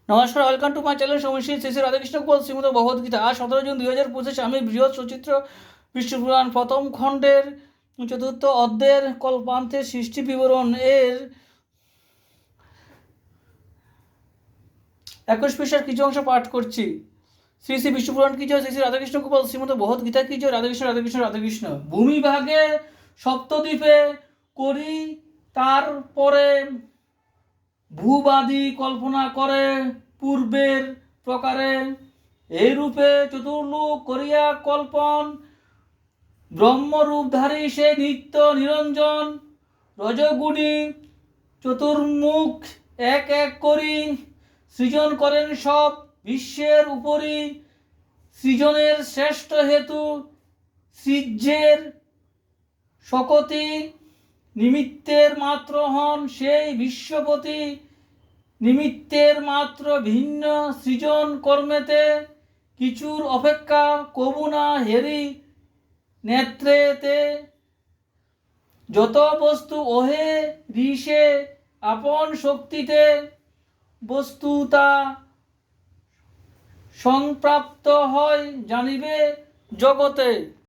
নমস্কার, welcome to my channel Samashree Shri Shri Radhakrishna Gopal Shrimad Bhagavad Gita. আজ 17 June 2025 আমি বৃহৎ সচিত্র বিষ্ণুপুরাণ প্রথম খণ্ডের চতুর্থ অধ্যায়ের কল্পান্তের সৃষ্টি বিবরণ এর 21 পৃষ্ঠার কিছু অংশ পাঠ করছি। শ্রী শ্রী বিষ্ণুপুরাণ কি জয়, শ্রী শ্রী রাধাকৃষ্ণ গোপাল শ্রীমদ ভগবদ্গীতা কি জয়। রাধাকৃষ্ণ রাধাকৃষ্ণ রাধাকৃষ্ণ। ভূমিভাগে সপ্তদ্বীপে করি তারপরে ভূবাদী কল্পনা করে পূর্বের প্রকারে এইরূপে চতুর্লোক করিয়া কল্পন ব্রহ্মরূপধারী সে নিত্য নিরঞ্জন রজগুণী চতুর্মুখ এক এক করি সৃজন করেন সব বিশ্বের উপরই সৃজনের শ্রেষ্ঠ হেতু সৃজ্যের শকতি নিমিত্তের মাত্র হন সেই বিশ্বপতি নিমিত্তের মাত্র ভিন্ন সৃজন কর্মেতে কিছুর অপেক্ষা কবু না হেরি নেত্রেতে যত বস্তু ওহে ঋষে আপন শক্তিতে বস্তু তা সংপ্রাপ্ত হয় জানিবে জগতে।